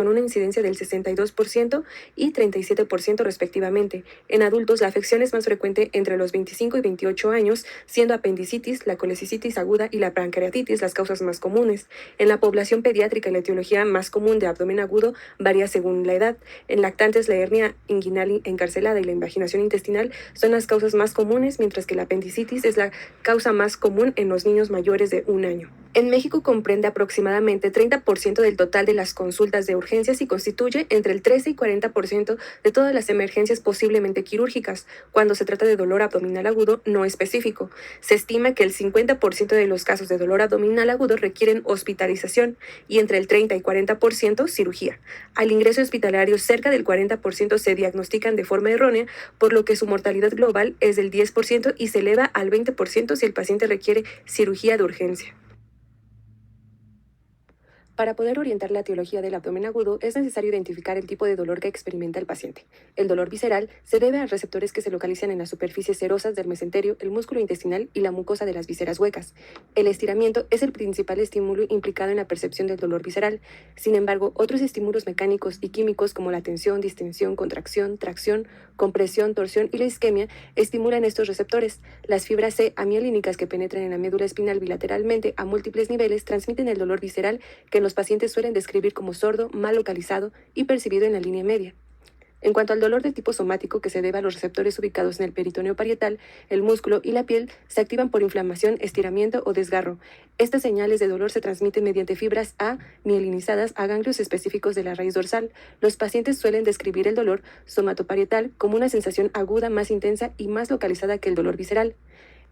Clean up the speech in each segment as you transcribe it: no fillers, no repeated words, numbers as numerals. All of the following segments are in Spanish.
con una incidencia del 62% y 37% respectivamente. En adultos, la afección es más frecuente entre los 25 y 28 años, siendo apendicitis, la colecicitis aguda y la pancreatitis las causas más comunes. En la población pediátrica, la etiología más común de abdomen agudo varía según la edad. En lactantes, la hernia inguinal encarcelada y la invaginación intestinal son las causas más comunes, mientras que la apendicitis es la causa más común en los niños mayores de 1 año. En México comprende aproximadamente 30% del total de las consultas de urgencias y constituye entre el 13 y 40% de todas las emergencias posiblemente quirúrgicas, cuando se trata de dolor abdominal agudo no específico. Se estima que el 50% de los casos de dolor abdominal agudo requieren hospitalización y entre el 30 y 40% cirugía. Al ingreso hospitalario, cerca del 40% se diagnostican de forma errónea, por lo que su mortalidad global es del 10% y se eleva al 20% si el paciente requiere cirugía de urgencia. Para poder orientar la etiología del abdomen agudo, es necesario identificar el tipo de dolor que experimenta el paciente. El dolor visceral se debe a receptores que se localizan en las superficies serosas del mesenterio, el músculo intestinal y la mucosa de las vísceras huecas. El estiramiento es el principal estímulo implicado en la percepción del dolor visceral. Sin embargo, otros estímulos mecánicos y químicos como la tensión, distensión, contracción, tracción, compresión, torsión y la isquemia estimulan estos receptores. Las fibras C amielínicas que penetran en la médula espinal bilateralmente a múltiples niveles transmiten el dolor visceral que los pacientes suelen describir como sordo, mal localizado y percibido en la línea media. En cuanto al dolor de tipo somático que se debe a los receptores ubicados en el peritoneo parietal, el músculo y la piel se activan por inflamación, estiramiento o desgarro. Estas señales de dolor se transmiten mediante fibras A mielinizadas a ganglios específicos de la raíz dorsal. Los pacientes suelen describir el dolor somatoparietal como una sensación aguda más intensa y más localizada que el dolor visceral.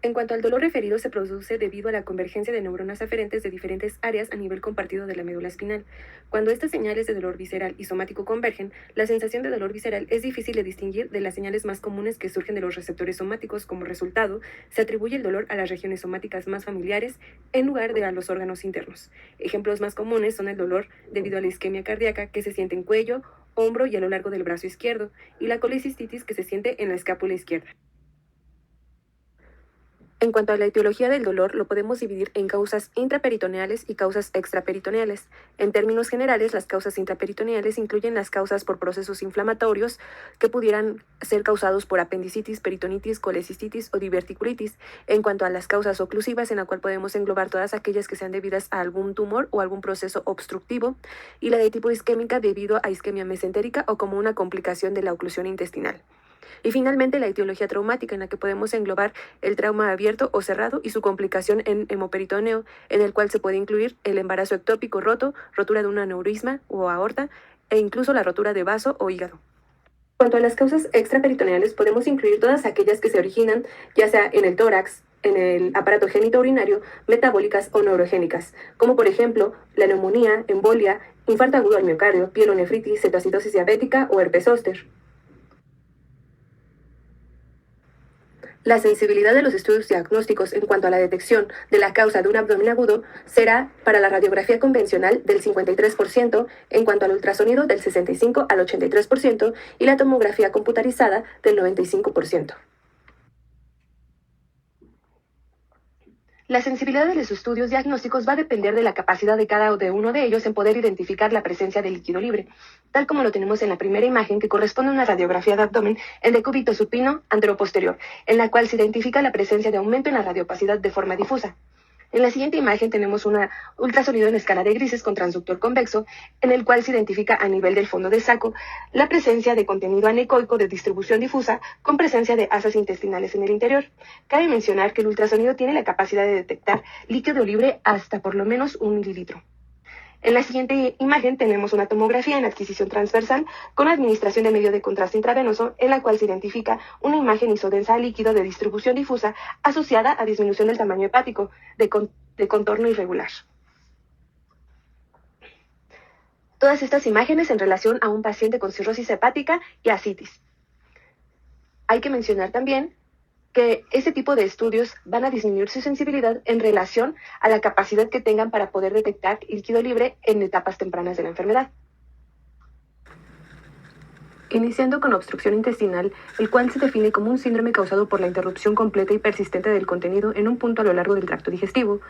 En cuanto al dolor referido, se produce debido a la convergencia de neuronas aferentes de diferentes áreas a nivel compartido de la médula espinal. Cuando estas señales de dolor visceral y somático convergen, la sensación de dolor visceral es difícil de distinguir de las señales más comunes que surgen de los receptores somáticos. Como resultado, se atribuye el dolor a las regiones somáticas más familiares en lugar de a los órganos internos. Ejemplos más comunes son el dolor debido a la isquemia cardíaca, que se siente en cuello, hombro y a lo largo del brazo izquierdo, y la colecistitis, que se siente en la escápula izquierda. En cuanto a la etiología del dolor, lo podemos dividir en causas intraperitoneales y causas extraperitoneales. En términos generales, las causas intraperitoneales incluyen las causas por procesos inflamatorios que pudieran ser causados por apendicitis, peritonitis, colecistitis o diverticulitis. En cuanto a las causas oclusivas, en la cual podemos englobar todas aquellas que sean debidas a algún tumor o algún proceso obstructivo, y la de tipo isquémica debido a isquemia mesentérica o como una complicación de la oclusión intestinal. Y finalmente, la etiología traumática, en la que podemos englobar el trauma abierto o cerrado y su complicación en hemoperitoneo, en el cual se puede incluir el embarazo ectópico roto, rotura de un aneurisma o aorta, e incluso la rotura de vaso o hígado. En cuanto a las causas extraperitoneales, podemos incluir todas aquellas que se originan ya sea en el tórax, en el aparato genitourinario, metabólicas o neurogénicas, como por ejemplo la neumonía, embolia, infarto agudo al miocardio, pielonefritis, cetoacidosis diabética o herpes zóster. La sensibilidad de los estudios diagnósticos en cuanto a la detección de la causa de un abdomen agudo será para la radiografía convencional del 53%, en cuanto al ultrasonido del 65 al 83% y la tomografía computarizada del 95%. La sensibilidad de los estudios diagnósticos va a depender de la capacidad de cada uno de ellos en poder identificar la presencia de líquido libre, tal como lo tenemos en la primera imagen, que corresponde a una radiografía de abdomen en decúbito supino anteroposterior, en la cual se identifica la presencia de aumento en la radiopacidad de forma difusa. En la siguiente imagen tenemos un ultrasonido en escala de grises con transductor convexo, en el cual se identifica a nivel del fondo del saco la presencia de contenido anecoico de distribución difusa con presencia de asas intestinales en el interior. Cabe mencionar que el ultrasonido tiene la capacidad de detectar líquido libre hasta por lo menos 1 mililitro. En la siguiente imagen tenemos una tomografía en adquisición transversal con administración de medio de contraste intravenoso, en la cual se identifica una imagen isodensa a líquido de distribución difusa asociada a disminución del tamaño hepático de contorno irregular. Todas estas imágenes en relación a un paciente con cirrosis hepática y ascitis. Hay que mencionar también que ese tipo de estudios van a disminuir su sensibilidad en relación a la capacidad que tengan para poder detectar líquido libre en etapas tempranas de la enfermedad. Iniciando con obstrucción intestinal, el cual se define como un síndrome causado por la interrupción completa y persistente del contenido en un punto a lo largo del tracto digestivo.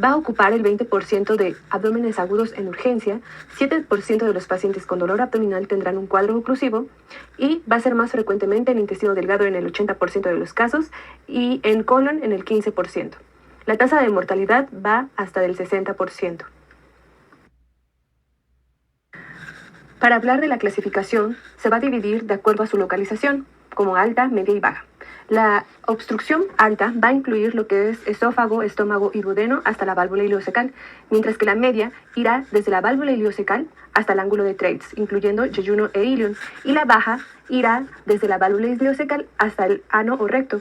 Va a ocupar el 20% de abdómenes agudos en urgencia, 7% de los pacientes con dolor abdominal tendrán un cuadro oclusivo y va a ser más frecuentemente en intestino delgado en el 80% de los casos y en colon en el 15%. La tasa de mortalidad va hasta del 60%. Para hablar de la clasificación, se va a dividir de acuerdo a su localización, como alta, media y baja. La obstrucción alta va a incluir lo que es esófago, estómago y duodeno hasta la válvula ileocecal, mientras que la media irá desde la válvula ileocecal hasta el ángulo de Treitz, incluyendo yeyuno e ilion, y la baja irá desde la válvula ileocecal hasta el ano o recto.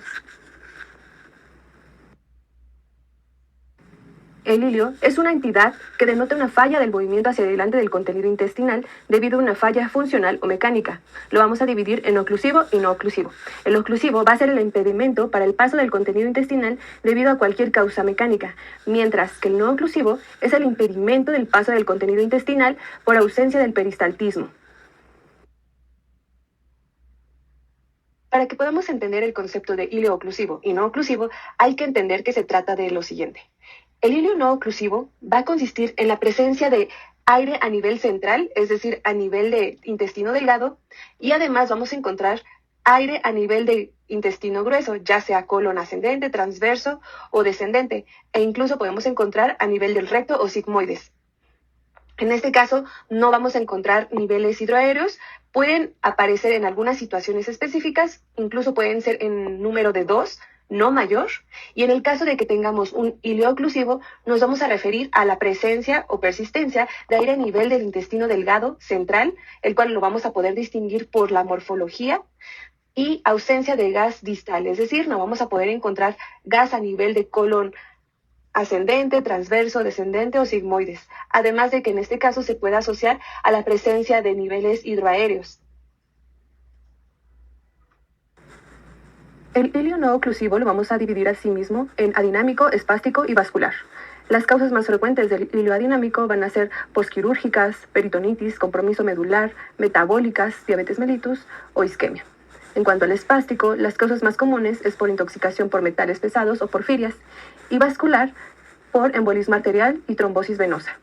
El ilio es una entidad que denota una falla del movimiento hacia adelante del contenido intestinal debido a una falla funcional o mecánica. Lo vamos a dividir en oclusivo y no oclusivo. El oclusivo va a ser el impedimento para el paso del contenido intestinal debido a cualquier causa mecánica, mientras que el no oclusivo es el impedimento del paso del contenido intestinal por ausencia del peristaltismo. Para que podamos entender el concepto de ilio oclusivo y no oclusivo, hay que entender que se trata de lo siguiente. El ilio no oclusivo va a consistir en la presencia de aire a nivel central, es decir, a nivel de intestino delgado, y además vamos a encontrar aire a nivel de intestino grueso, ya sea colon ascendente, transverso o descendente, e incluso podemos encontrar a nivel del recto o sigmoides. En este caso, no vamos a encontrar niveles hidroaéreos, pueden aparecer en algunas situaciones específicas, incluso pueden ser en número de 2, no mayor, y en el caso de que tengamos un ilio oclusivo, nos vamos a referir a la presencia o persistencia de aire a nivel del intestino delgado central, el cual lo vamos a poder distinguir por la morfología, y ausencia de gas distal, es decir, no vamos a poder encontrar gas a nivel de colon ascendente, transverso, descendente o sigmoides, además de que en este caso se puede asociar a la presencia de niveles hidroaéreos. El ilio no oclusivo lo vamos a dividir asimismo en adinámico, espástico y vascular. Las causas más frecuentes del ilio adinámico van a ser posquirúrgicas, peritonitis, compromiso medular, metabólicas, diabetes mellitus o isquemia. En cuanto al espástico, las causas más comunes es por intoxicación por metales pesados o porfirias, y vascular por embolismo arterial y trombosis venosa.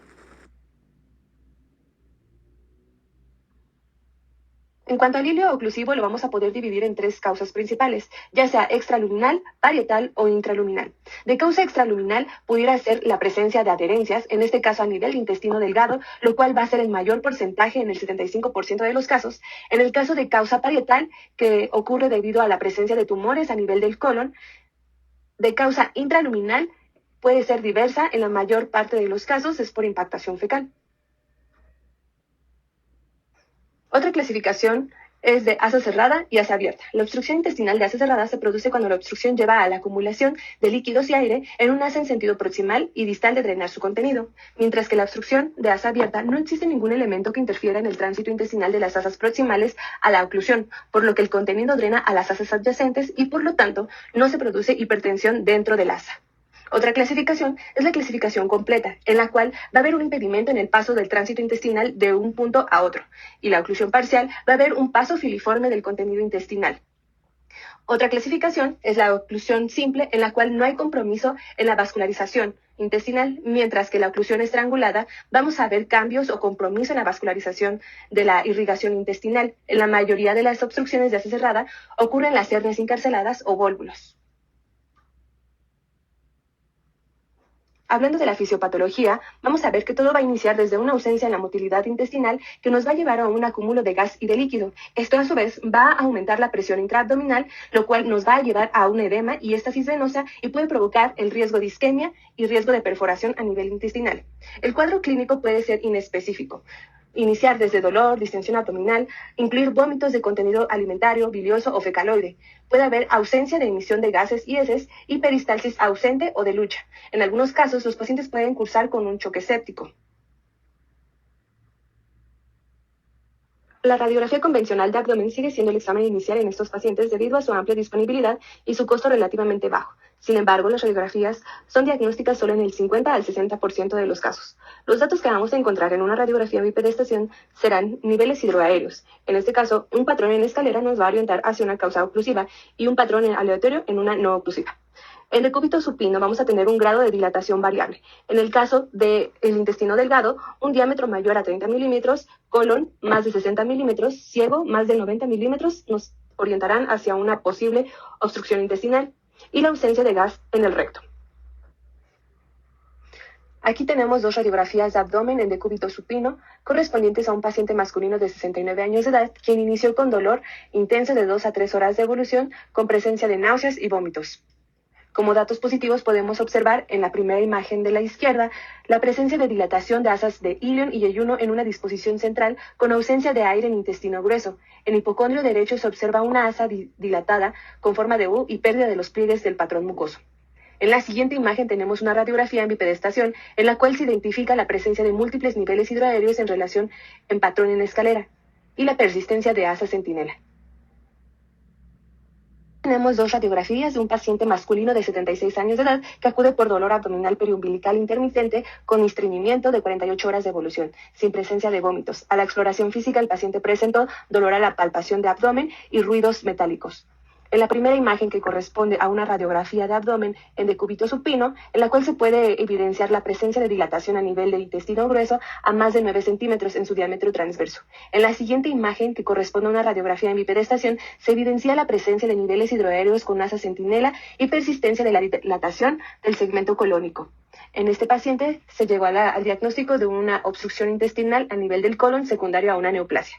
En cuanto al ilio oclusivo, lo vamos a poder dividir en 3 causas principales, ya sea extraluminal, parietal o intraluminal. De causa extraluminal pudiera ser la presencia de adherencias, en este caso a nivel de intestino delgado, lo cual va a ser el mayor porcentaje en el 75% de los casos. En el caso de causa parietal, que ocurre debido a la presencia de tumores a nivel del colon, de causa intraluminal puede ser diversa, en la mayor parte de los casos es por impactación fecal. Otra clasificación es de asa cerrada y asa abierta. La obstrucción intestinal de asa cerrada se produce cuando la obstrucción lleva a la acumulación de líquidos y aire en un asa en sentido proximal y distal de drenar su contenido, mientras que la obstrucción de asa abierta no existe ningún elemento que interfiera en el tránsito intestinal de las asas proximales a la oclusión, por lo que el contenido drena a las asas adyacentes y por lo tanto no se produce hipertensión dentro del asa. Otra clasificación es la clasificación completa, en la cual va a haber un impedimento en el paso del tránsito intestinal de un punto a otro, y la oclusión parcial va a haber un paso filiforme del contenido intestinal. Otra clasificación es la oclusión simple, en la cual no hay compromiso en la vascularización intestinal, mientras que la oclusión estrangulada vamos a ver cambios o compromiso en la vascularización de la irrigación intestinal. En la mayoría de las obstrucciones de asa cerrada ocurren las hernias encarceladas o vólvulos. Hablando de la fisiopatología, vamos a ver que todo va a iniciar desde una ausencia en la motilidad intestinal que nos va a llevar a un acúmulo de gas y de líquido. Esto a su vez va a aumentar la presión intraabdominal, lo cual nos va a llevar a un edema y éstasis venosa y puede provocar el riesgo de isquemia y riesgo de perforación a nivel intestinal. El cuadro clínico puede ser inespecífico. Iniciar desde dolor, distensión abdominal, incluir vómitos de contenido alimentario, bilioso o fecaloide. Puede haber ausencia de emisión de gases y heces y peristalsis ausente o de lucha. En algunos casos, los pacientes pueden cursar con un choque séptico. La radiografía convencional de abdomen sigue siendo el examen inicial en estos pacientes debido a su amplia disponibilidad y su costo relativamente bajo. Sin embargo, las radiografías son diagnósticas solo en el 50 al 60% de los casos. Los datos que vamos a encontrar en una radiografía bipedestación serán niveles hidroaéreos. En este caso, un patrón en escalera nos va a orientar hacia una causa oclusiva y un patrón aleatorio en una no oclusiva. En decúbito supino vamos a tener un grado de dilatación variable. En el caso del intestino delgado, un diámetro mayor a 30 milímetros, colon más de 60 milímetros, ciego más de 90 milímetros nos orientarán hacia una posible obstrucción intestinal y la ausencia de gas en el recto. Aquí tenemos dos radiografías de abdomen en decúbito supino correspondientes a un paciente masculino de 69 años de edad quien inició con dolor intenso de 2 a 3 horas de evolución con presencia de náuseas y vómitos. Como datos positivos podemos observar en la primera imagen de la izquierda la presencia de dilatación de asas de ilion y yeyuno en una disposición central con ausencia de aire en intestino grueso. En hipocondrio derecho se observa una asa dilatada con forma de U y pérdida de los pliegues del patrón mucoso. En la siguiente imagen tenemos una radiografía en bipedestación en la cual se identifica la presencia de múltiples niveles hidroaéreos en relación en patrón en escalera y la persistencia de asa centinela. Tenemos dos radiografías de un paciente masculino de 76 años de edad que acude por dolor abdominal periumbilical intermitente con estreñimiento de 48 horas de evolución, sin presencia de vómitos. A la exploración física, el paciente presentó dolor a la palpación de abdomen y ruidos metálicos. En la primera imagen, que corresponde a una radiografía de abdomen en decúbito supino, en la cual se puede evidenciar la presencia de dilatación a nivel del intestino grueso a más de 9 centímetros en su diámetro transverso. En la siguiente imagen, que corresponde a una radiografía en bipedestación, se evidencia la presencia de niveles hidroaéreos con asa centinela y persistencia de la dilatación del segmento colónico. En este paciente se llegó al diagnóstico de una obstrucción intestinal a nivel del colon secundario a una neoplasia.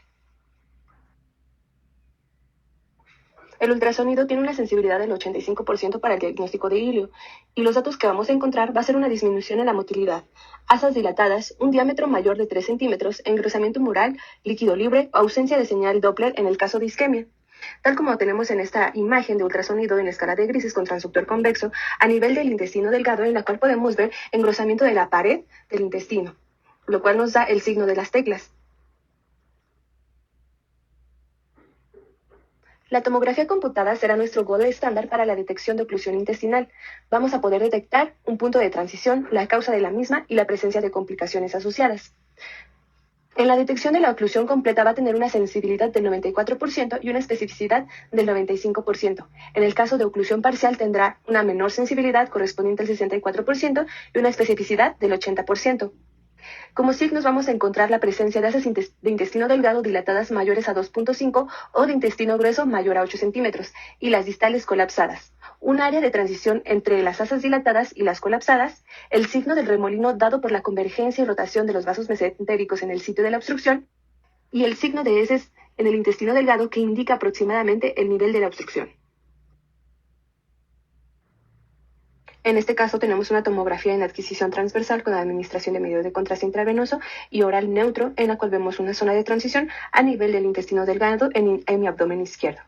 El ultrasonido tiene una sensibilidad del 85% para el diagnóstico de ilio, y los datos que vamos a encontrar va a ser una disminución en la motilidad, asas dilatadas, un diámetro mayor de 3 centímetros, engrosamiento mural, líquido libre, ausencia de señal Doppler en el caso de isquemia. Tal como tenemos en esta imagen de ultrasonido en escala de grises con transductor convexo a nivel del intestino delgado, en la cual podemos ver engrosamiento de la pared del intestino, lo cual nos da el signo de las teclas. La tomografía computada será nuestro gold estándar para la detección de oclusión intestinal. Vamos a poder detectar un punto de transición, la causa de la misma y la presencia de complicaciones asociadas. En la detección de la oclusión completa va a tener una sensibilidad del 94% y una especificidad del 95%. En el caso de oclusión parcial tendrá una menor sensibilidad correspondiente al 64% y una especificidad del 80%. Como signos vamos a encontrar la presencia de asas de intestino delgado dilatadas mayores a 2.5 o de intestino grueso mayor a 8 centímetros y las distales colapsadas. Un área de transición entre las asas dilatadas y las colapsadas, el signo del remolino dado por la convergencia y rotación de los vasos mesentéricos en el sitio de la obstrucción y el signo de heces en el intestino delgado que indica aproximadamente el nivel de la obstrucción. En este caso tenemos una tomografía en adquisición transversal con administración de medio de contraste intravenoso y oral neutro, en la cual vemos una zona de transición a nivel del intestino delgado en mi abdomen izquierdo.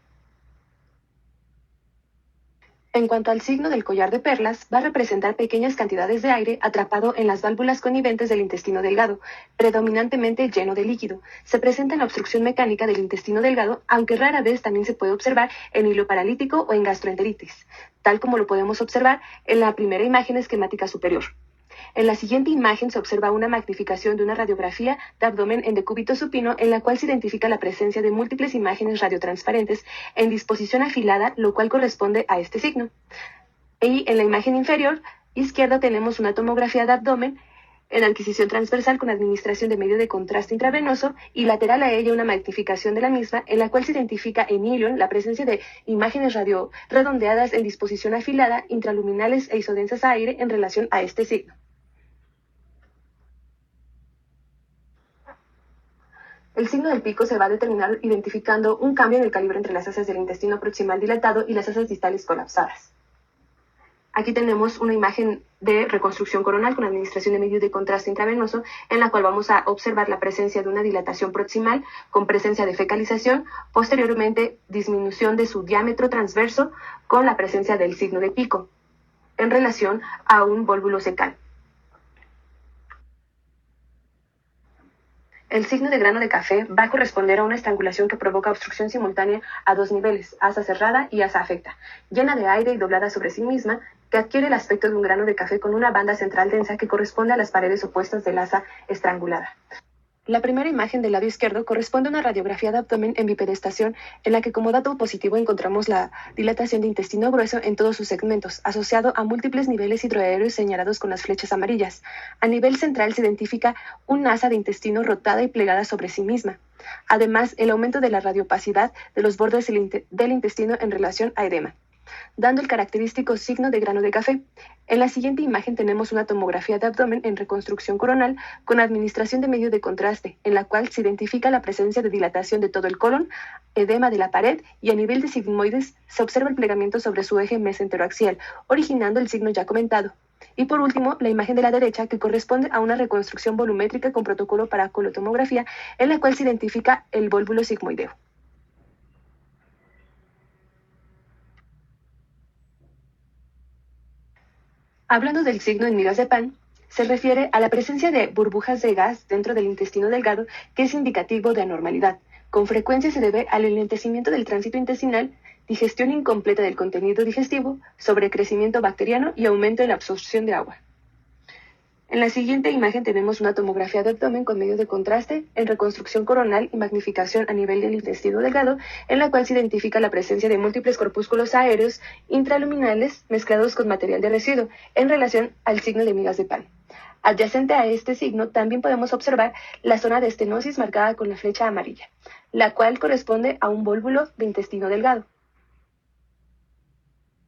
En cuanto al signo del collar de perlas, va a representar pequeñas cantidades de aire atrapado en las válvulas coniventes del intestino delgado, predominantemente lleno de líquido. Se presenta en la obstrucción mecánica del intestino delgado, aunque rara vez también se puede observar en hilo paralítico o en gastroenteritis, tal como lo podemos observar en la primera imagen esquemática superior. En la siguiente imagen se observa una magnificación de una radiografía de abdomen en decúbito supino en la cual se identifica la presencia de múltiples imágenes radiotransparentes en disposición afilada, lo cual corresponde a este signo. Y en la imagen inferior izquierda tenemos una tomografía de abdomen en adquisición transversal con administración de medio de contraste intravenoso y lateral a ella una magnificación de la misma en la cual se identifica en ilion la presencia de imágenes radio redondeadas en disposición afilada, intraluminales e isodensas a aire en relación a este signo. El signo del pico se va a determinar identificando un cambio en el calibre entre las asas del intestino proximal dilatado y las asas distales colapsadas. Aquí tenemos una imagen de reconstrucción coronal con administración de medio de contraste intravenoso, en la cual vamos a observar la presencia de una dilatación proximal con presencia de fecalización, posteriormente disminución de su diámetro transverso con la presencia del signo de pico en relación a un vólvulo secal. El signo de grano de café va a corresponder a una estrangulación que provoca obstrucción simultánea a dos niveles, asa cerrada y asa afecta, llena de aire y doblada sobre sí misma, que adquiere el aspecto de un grano de café con una banda central densa que corresponde a las paredes opuestas del asa estrangulada. La primera imagen del lado izquierdo corresponde a una radiografía de abdomen en bipedestación en la que como dato positivo encontramos la dilatación de intestino grueso en todos sus segmentos, asociado a múltiples niveles hidroaéreos señalados con las flechas amarillas. A nivel central se identifica un asa de intestino rotada y plegada sobre sí misma. Además, el aumento de la radiopacidad de los bordes del intestino en relación a edema, dando el característico signo de grano de café. En la siguiente imagen tenemos una tomografía de abdomen en reconstrucción coronal con administración de medio de contraste, en la cual se identifica la presencia de dilatación de todo el colon, edema de la pared y a nivel de sigmoides se observa el plegamiento sobre su eje mesenteroaxial, originando el signo ya comentado. Y por último, la imagen de la derecha, que corresponde a una reconstrucción volumétrica con protocolo para colotomografía, en la cual se identifica el vólvulo sigmoideo. Hablando del signo en migas de pan, se refiere a la presencia de burbujas de gas dentro del intestino delgado, que es indicativo de anormalidad. Con frecuencia se debe al enlentecimiento del tránsito intestinal, digestión incompleta del contenido digestivo, sobrecrecimiento bacteriano y aumento en la absorción de agua. En la siguiente imagen tenemos una tomografía de abdomen con medio de contraste en reconstrucción coronal y magnificación a nivel del intestino delgado, en la cual se identifica la presencia de múltiples corpúsculos aéreos intraluminales mezclados con material de residuo en relación al signo de migas de pan. Adyacente a este signo también podemos observar la zona de estenosis marcada con la flecha amarilla, la cual corresponde a un vólvulo de intestino delgado.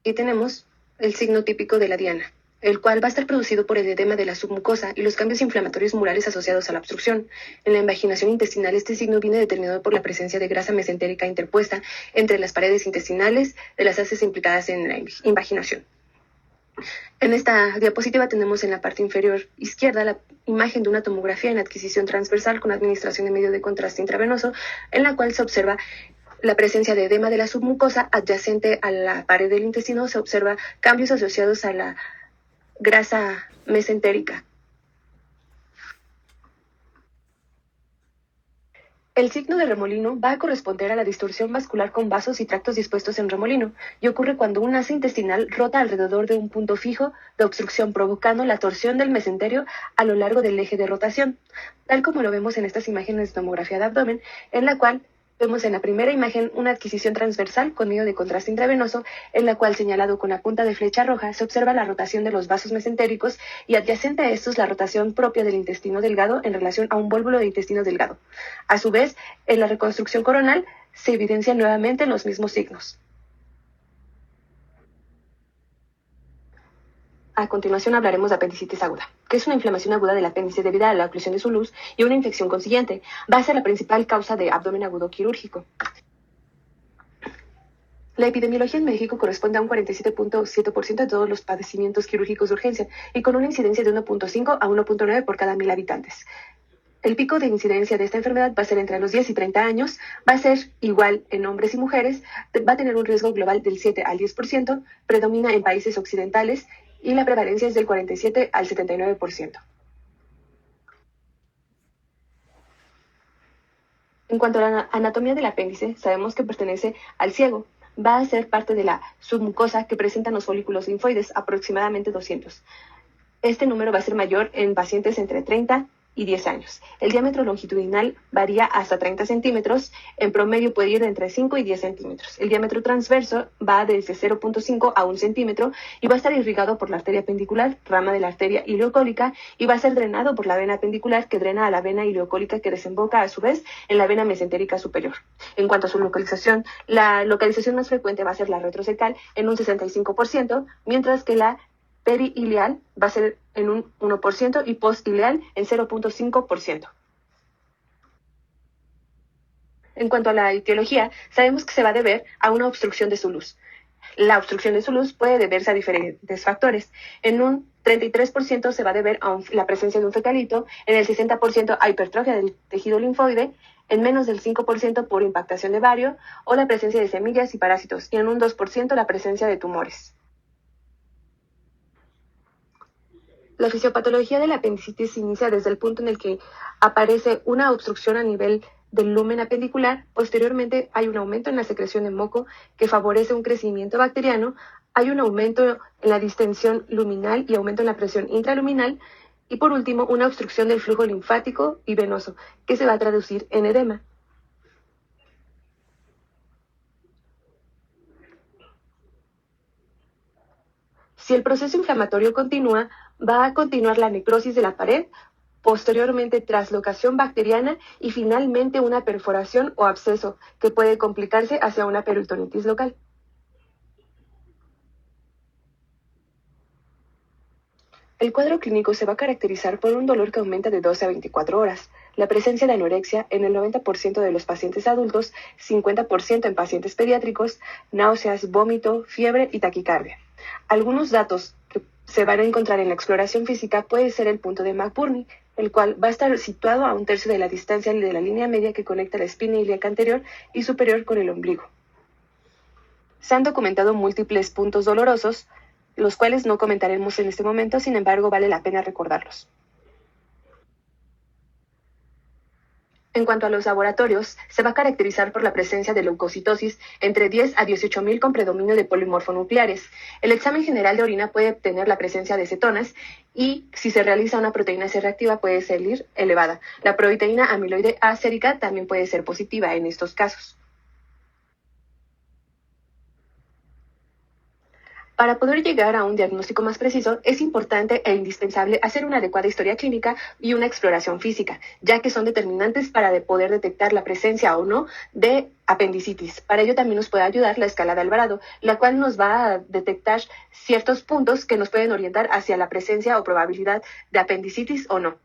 Y tenemos el signo típico de la diana, el cual va a estar producido por el edema de la submucosa y los cambios inflamatorios murales asociados a la obstrucción. En la invaginación intestinal, este signo viene determinado por la presencia de grasa mesentérica interpuesta entre las paredes intestinales de las heces implicadas en la invaginación. En esta diapositiva tenemos en la parte inferior izquierda la imagen de una tomografía en adquisición transversal con administración de medio de contraste intravenoso, en la cual se observa la presencia de edema de la submucosa adyacente a la pared del intestino. Se observa cambios asociados a la grasa mesentérica. El signo de remolino va a corresponder a la distorsión vascular con vasos y tractos dispuestos en remolino, y ocurre cuando un asa intestinal rota alrededor de un punto fijo de obstrucción, provocando la torsión del mesenterio a lo largo del eje de rotación, tal como lo vemos en estas imágenes de tomografía de abdomen, en la cual vemos en la primera imagen una adquisición transversal con medio de contraste intravenoso, en la cual, señalado con la punta de flecha roja, se observa la rotación de los vasos mesentéricos y adyacente a estos la rotación propia del intestino delgado en relación a un vólvulo de intestino delgado. A su vez, en la reconstrucción coronal se evidencian nuevamente los mismos signos. A continuación hablaremos de apendicitis aguda, que es una inflamación aguda del apéndice debido a la oclusión de su luz y una infección consiguiente. Va a ser la principal causa de abdomen agudo quirúrgico. La epidemiología en México corresponde a un 47.7% de todos los padecimientos quirúrgicos de urgencia y con una incidencia de 1.5 a 1.9 por cada 1.000 habitantes. El pico de incidencia de esta enfermedad va a ser entre los 10 y 30 años, va a ser igual en hombres y mujeres, va a tener un riesgo global del 7 al 10%, predomina en países occidentales y la prevalencia es del 47 al 79%. En cuanto a la anatomía del apéndice, sabemos que pertenece al ciego. Va a ser parte de la submucosa que presentan los folículos linfoides, aproximadamente 200. Este número va a ser mayor en pacientes entre 30 y 10 años. El diámetro longitudinal varía hasta 30 centímetros, en promedio puede ir de entre 5 y 10 centímetros. El diámetro transverso va desde 0.5 a 1 centímetro y va a estar irrigado por la arteria pendicular, rama de la arteria ileocólica, y va a ser drenado por la vena pendicular que drena a la vena ileocólica que desemboca a su vez en la vena mesentérica superior. En cuanto a su localización, la localización más frecuente va a ser la retrocecal en un 65%, mientras que la periileal va a ser en un 1% y postileal en 0.5%. En cuanto a la etiología, sabemos que se va a deber a una obstrucción de su luz. La obstrucción de su luz puede deberse a diferentes factores. En un 33% se va a deber a la presencia de un fecalito, en el 60% a hipertrofia del tejido linfoide, en menos del 5% por impactación de bario o la presencia de semillas y parásitos, y en un 2% la presencia de tumores. La fisiopatología de la apendicitis se inicia desde el punto en el que aparece una obstrucción a nivel del lumen apendicular. Posteriormente hay un aumento en la secreción de moco que favorece un crecimiento bacteriano Hay un aumento en la distensión luminal y aumento en la presión intraluminal. Y por último, una obstrucción del flujo linfático y venoso, que se va a traducir en edema. Si el proceso inflamatorio continúa, va a continuar la necrosis de la pared, posteriormente traslocación bacteriana y finalmente una perforación o absceso que puede complicarse hacia una peritonitis local. El cuadro clínico se va a caracterizar por un dolor que aumenta de 12 a 24 horas, la presencia de anorexia en el 90% de los pacientes adultos, 50% en pacientes pediátricos, náuseas, vómito, fiebre y taquicardia. Algunos datos que se van a encontrar en la exploración física puede ser el punto de McBurney, el cual va a estar situado a un tercio de la distancia de la línea media que conecta la espina ilíaca anterior y superior con el ombligo. Se han documentado múltiples puntos dolorosos, los cuales no comentaremos en este momento, sin embargo vale la pena recordarlos. En cuanto a los laboratorios, se va a caracterizar por la presencia de leucocitosis entre 10 a 18.000 con predominio de polimorfonucleares. El examen general de orina puede obtener la presencia de cetonas y si se realiza una proteína C reactiva puede salir elevada. La proteína amiloide A sérica también puede ser positiva en estos casos. Para poder llegar a un diagnóstico más preciso, es importante e indispensable hacer una adecuada historia clínica y una exploración física, ya que son determinantes para poder detectar la presencia o no de apendicitis. Para ello también nos puede ayudar la escala de Alvarado, la cual nos va a detectar ciertos puntos que nos pueden orientar hacia la presencia o probabilidad de apendicitis o no.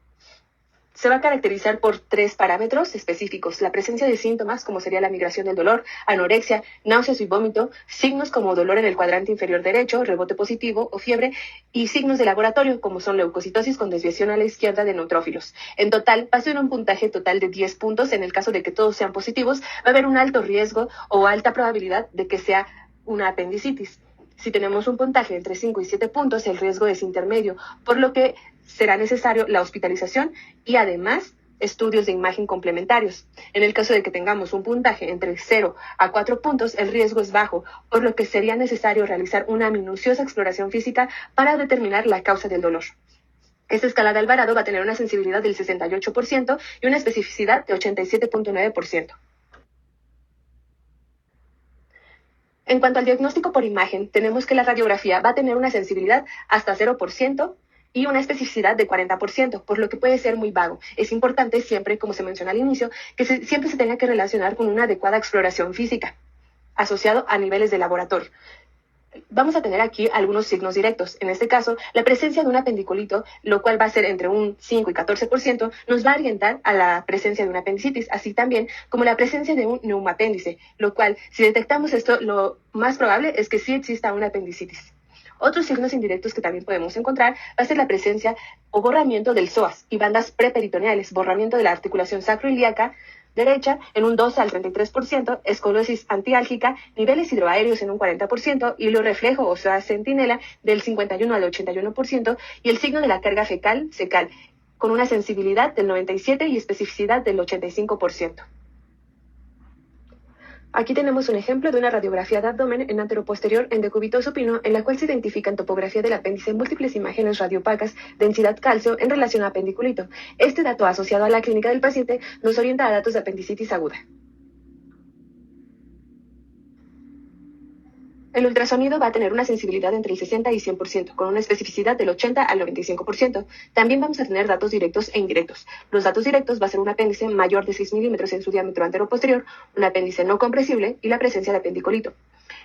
Se va a caracterizar por 3 parámetros específicos: la presencia de síntomas, como sería la migración del dolor, anorexia, náuseas y vómito, signos como dolor en el cuadrante inferior derecho, rebote positivo o fiebre, y signos de laboratorio, como son leucocitosis con desviación a la izquierda de neutrófilos. En total, va a ser un puntaje total de 10 puntos. En el caso de que todos sean positivos, va a haber un alto riesgo o alta probabilidad de que sea una apendicitis. Si tenemos un puntaje entre 5 y 7 puntos, el riesgo es intermedio, por lo que será necesario la hospitalización y además estudios de imagen complementarios. En el caso de que tengamos un puntaje entre 0 a 4 puntos, el riesgo es bajo, por lo que sería necesario realizar una minuciosa exploración física para determinar la causa del dolor. Esta escala de Alvarado va a tener una sensibilidad del 68% y una especificidad de 87.9%. En cuanto al diagnóstico por imagen, tenemos que la radiografía va a tener una sensibilidad hasta 0% y una especificidad de 40%, por lo que puede ser muy vago. Es importante siempre, como se menciona al inicio, que siempre se tenga que relacionar con una adecuada exploración física, asociado a niveles de laboratorio. Vamos a tener aquí algunos signos directos. En este caso, la presencia de un apendiculito, lo cual va a ser entre un 5 y 14%, nos va a orientar a la presencia de una apendicitis, así también como la presencia de un neumapéndice, lo cual, si detectamos esto, lo más probable es que sí exista una apendicitis. Otros signos indirectos que también podemos encontrar va a ser la presencia o borramiento del psoas y bandas preperitoneales, borramiento de la articulación sacroiliaca derecha en un 12 al 33%, esclerosis antiálgica, niveles hidroaéreos en un 40%, hilo reflejo o sea centinela del 51 al 81% y el signo de la carga fecal con una sensibilidad del 97% y especificidad del 85%. Aquí tenemos un ejemplo de una radiografía de abdomen en anteroposterior en decúbito supino, en la cual se identifica en topografía del apéndice múltiples imágenes radiopacas, densidad calcio en relación a apendiculito. Este dato asociado a la clínica del paciente nos orienta a datos de apendicitis aguda. El ultrasonido va a tener una sensibilidad entre el 60 y 100%, con una especificidad del 80 al 95%. También vamos a tener datos directos e indirectos. Los datos directos va a ser un apéndice mayor de 6 milímetros en su diámetro anteroposterior, un apéndice no compresible y la presencia de apendiculito.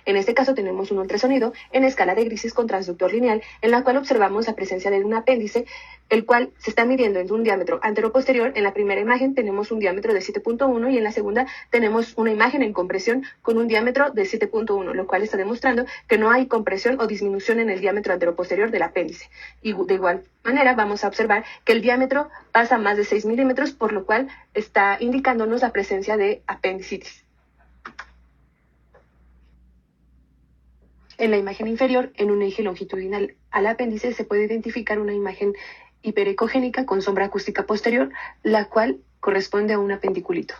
En este caso tenemos un ultrasonido en escala de Gricis con transductor lineal, en la cual observamos la presencia de un apéndice, el cual se está midiendo en un diámetro anteroposterior. En la primera imagen tenemos un diámetro de 7.1 y en la segunda tenemos una imagen en compresión con un diámetro de 7.1, lo cual está demostrando que no hay compresión o disminución en el diámetro anteroposterior del apéndice. Y de igual manera vamos a observar que el diámetro pasa más de 6 milímetros, por lo cual está indicándonos la presencia de apendicitis. En la imagen inferior, en un eje longitudinal al apéndice, se puede identificar una imagen hiperecogénica con sombra acústica posterior, la cual corresponde a un apendiculito.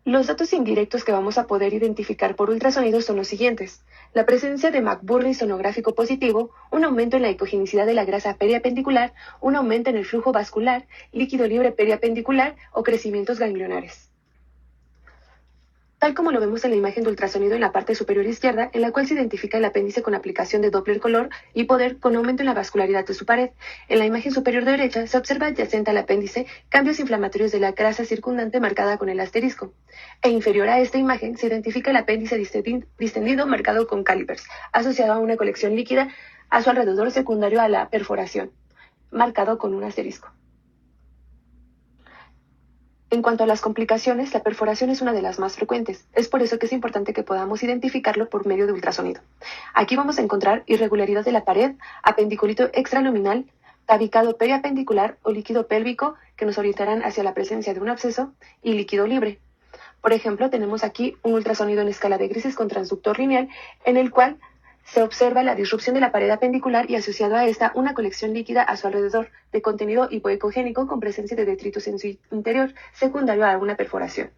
Los datos indirectos que vamos a poder identificar por ultrasonido son los siguientes. La presencia de McBurney sonográfico positivo, un aumento en la hipogenicidad de la grasa periapendicular, un aumento en el flujo vascular, líquido libre periapendicular o crecimientos ganglionares. Tal como lo vemos en la imagen de ultrasonido en la parte superior izquierda, en la cual se identifica el apéndice con aplicación de Doppler color y poder con aumento en la vascularidad de su pared. En la imagen superior derecha se observa adyacente al apéndice cambios inflamatorios de la grasa circundante marcada con el asterisco. E inferior a esta imagen se identifica el apéndice distendido marcado con calipers, asociado a una colección líquida a su alrededor secundario a la perforación, marcado con un asterisco. En cuanto a las complicaciones, la perforación es una de las más frecuentes. Es por eso que es importante que podamos identificarlo por medio de ultrasonido. Aquí vamos a encontrar irregularidad de la pared, apendiculito extraluminal, tabicado periapendicular o líquido pélvico que nos orientarán hacia la presencia de un absceso y líquido libre. Por ejemplo, tenemos aquí un ultrasonido en escala de grises con transductor lineal en el cual se observa la disrupción de la pared apendicular y asociado a esta una colección líquida a su alrededor de contenido hipoecogénico con presencia de detritus en su interior, secundario a una perforación.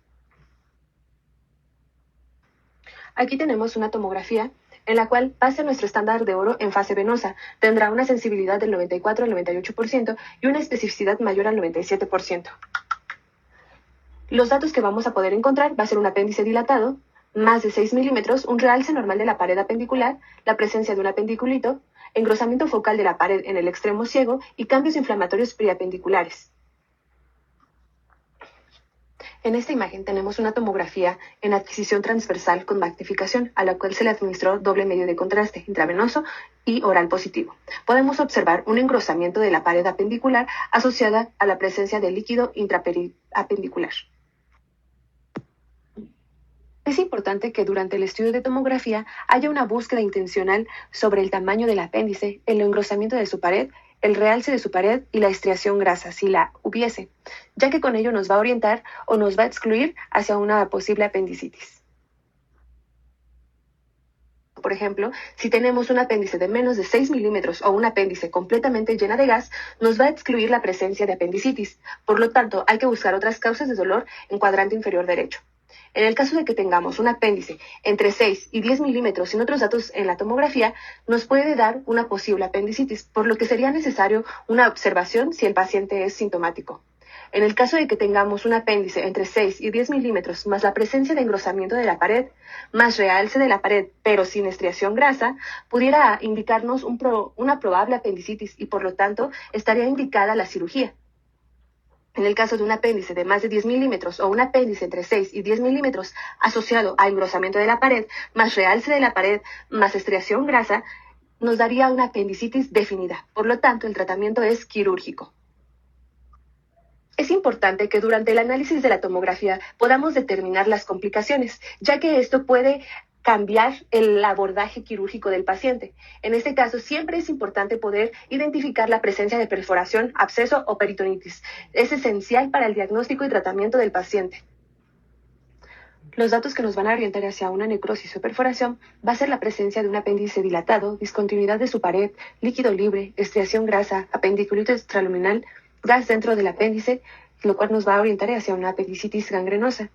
Aquí tenemos una tomografía en la cual pasa nuestro estándar de oro en fase venosa. Tendrá una sensibilidad del 94 al 98% y una especificidad mayor al 97%. Los datos que vamos a poder encontrar va a ser un apéndice dilatado, más de 6 milímetros, un realce normal de la pared apendicular, la presencia de un apendiculito, engrosamiento focal de la pared en el extremo ciego y cambios inflamatorios periapendiculares. En esta imagen tenemos una tomografía en adquisición transversal con magnificación, a la cual se le administró doble medio de contraste, intravenoso y oral positivo. Podemos observar un engrosamiento de la pared apendicular asociada a la presencia de líquido intraperiapendicular. Es importante que durante el estudio de tomografía haya una búsqueda intencional sobre el tamaño del apéndice, el engrosamiento de su pared, el realce de su pared y la estriación grasa, si la hubiese, ya que con ello nos va a orientar o nos va a excluir hacia una posible apendicitis. Por ejemplo, si tenemos un apéndice de menos de 6 milímetros o un apéndice completamente llena de gas, nos va a excluir la presencia de apendicitis. Por lo tanto, hay que buscar otras causas de dolor en cuadrante inferior derecho. En el caso de que tengamos un apéndice entre 6 y 10 milímetros sin otros datos en la tomografía, nos puede dar una posible apendicitis, por lo que sería necesario una observación si el paciente es sintomático. En el caso de que tengamos un apéndice entre 6 y 10 milímetros más la presencia de engrosamiento de la pared, más realce de la pared, pero sin estriación grasa, pudiera indicarnos una probable apendicitis y por lo tanto estaría indicada la cirugía. En el caso de un apéndice de más de 10 milímetros o un apéndice entre 6 y 10 milímetros asociado a engrosamiento de la pared, más realce de la pared, más estriación grasa, nos daría una apendicitis definida. Por lo tanto, el tratamiento es quirúrgico. Es importante que durante el análisis de la tomografía podamos determinar las complicaciones, ya que esto puede cambiar el abordaje quirúrgico del paciente. En este caso, siempre es importante poder identificar la presencia de perforación, absceso o peritonitis. Es esencial para el diagnóstico y tratamiento del paciente. Los datos que nos van a orientar hacia una necrosis o perforación va a ser la presencia de un apéndice dilatado, discontinuidad de su pared, líquido libre, estriación grasa, apendiculito extraluminal, gas dentro del apéndice, lo cual nos va a orientar hacia una apendicitis gangrenosa.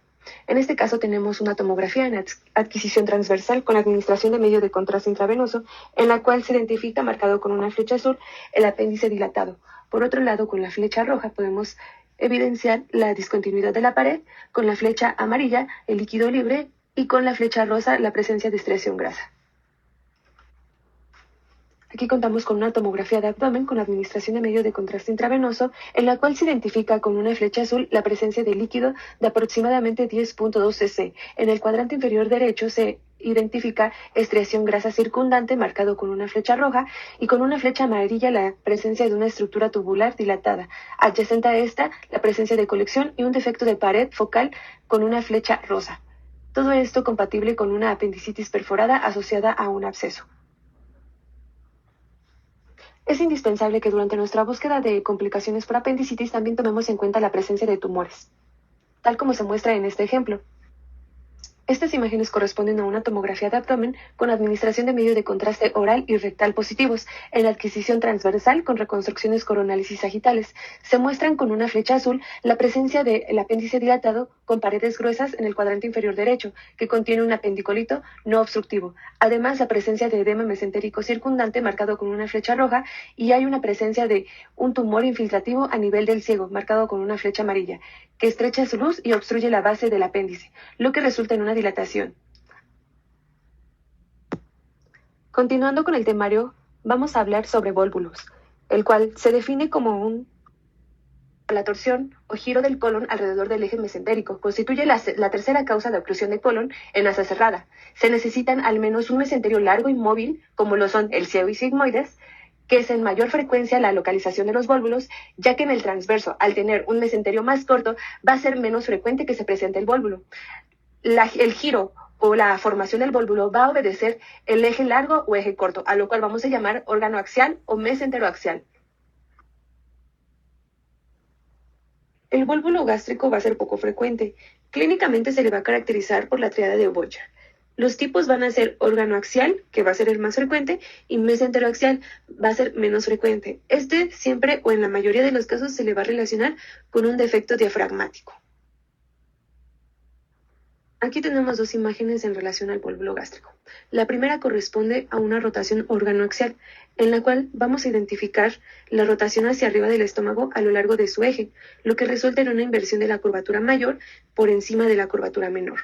En este caso tenemos una tomografía en adquisición transversal con administración de medio de contraste intravenoso, en la cual se identifica marcado con una flecha azul el apéndice dilatado. Por otro lado, con la flecha roja podemos evidenciar la discontinuidad de la pared, con la flecha amarilla el líquido libre y con la flecha rosa la presencia de estriación grasa. Aquí contamos con una tomografía de abdomen con administración de medio de contraste intravenoso, en la cual se identifica con una flecha azul la presencia de líquido de aproximadamente 10.2 cc. En el cuadrante inferior derecho se identifica estriación grasa circundante marcado con una flecha roja y con una flecha amarilla la presencia de una estructura tubular dilatada. Adyacente a esta, la presencia de colección y un defecto de pared focal con una flecha rosa. Todo esto compatible con una apendicitis perforada asociada a un absceso. Es indispensable que durante nuestra búsqueda de complicaciones por apendicitis también tomemos en cuenta la presencia de tumores, tal como se muestra en este ejemplo. Estas imágenes corresponden a una tomografía de abdomen con administración de medio de contraste oral y rectal positivos. En la adquisición transversal con reconstrucciones coronales y sagitales se muestran con una flecha azul la presencia del apéndice dilatado con paredes gruesas en el cuadrante inferior derecho, que contiene un apendicolito no obstructivo. Además, la presencia de edema mesentérico circundante marcado con una flecha roja, y hay una presencia de un tumor infiltrativo a nivel del ciego, marcado con una flecha amarilla, que estrecha su luz y obstruye la base del apéndice, lo que resulta en una dilatación. Continuando con el temario, vamos a hablar sobre vólvulos, el cual se define como la torsión o giro del colon alrededor del eje mesentérico. Constituye la tercera causa de oclusión de colon en asa cerrada. Se necesitan al menos un mesenterio largo y móvil, como lo son el ciego y sigmoides, que es en mayor frecuencia la localización de los vólvulos, ya que en el transverso, al tener un mesenterio más corto, va a ser menos frecuente que se presente el vólvulo. El giro o la formación del vólvulo va a obedecer el eje largo o eje corto, a lo cual vamos a llamar órgano axial o mesentero axial. El vólvulo gástrico va a ser poco frecuente. Clínicamente se le va a caracterizar por la triada de Bocher. Los tipos van a ser órgano axial, que va a ser el más frecuente, y mesentero axial va a ser menos frecuente. Este siempre o en la mayoría de los casos se le va a relacionar con un defecto diafragmático. Aquí tenemos dos imágenes en relación al vólvulo gástrico. La primera corresponde a una rotación órgano-axial, en la cual vamos a identificar la rotación hacia arriba del estómago a lo largo de su eje, lo que resulta en una inversión de la curvatura mayor por encima de la curvatura menor.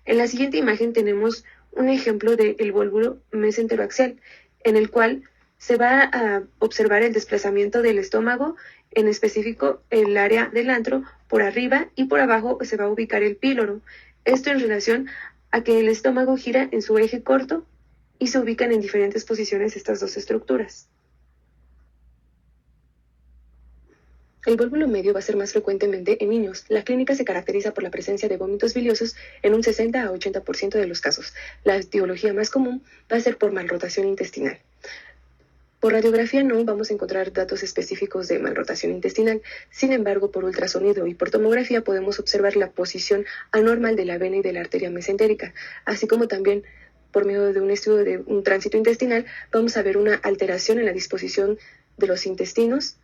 En la siguiente imagen tenemos un ejemplo del vólvulo mesenteroaxial, en el cual se va a observar el desplazamiento del estómago, en específico el área del antro, por arriba y por abajo se va a ubicar el píloro. Esto en relación a que el estómago gira en su eje corto y se ubican en diferentes posiciones estas dos estructuras. El vólvulo medio va a ser más frecuentemente en niños. La clínica se caracteriza por la presencia de vómitos biliosos en un 60 a 80% de los casos. La etiología más común va a ser por malrotación intestinal. Por radiografía no vamos a encontrar datos específicos de malrotación intestinal. Sin embargo, por ultrasonido y por tomografía podemos observar la posición anormal de la vena y de la arteria mesentérica, así como también por medio de un estudio de un tránsito intestinal vamos a ver una alteración en la disposición de los intestinos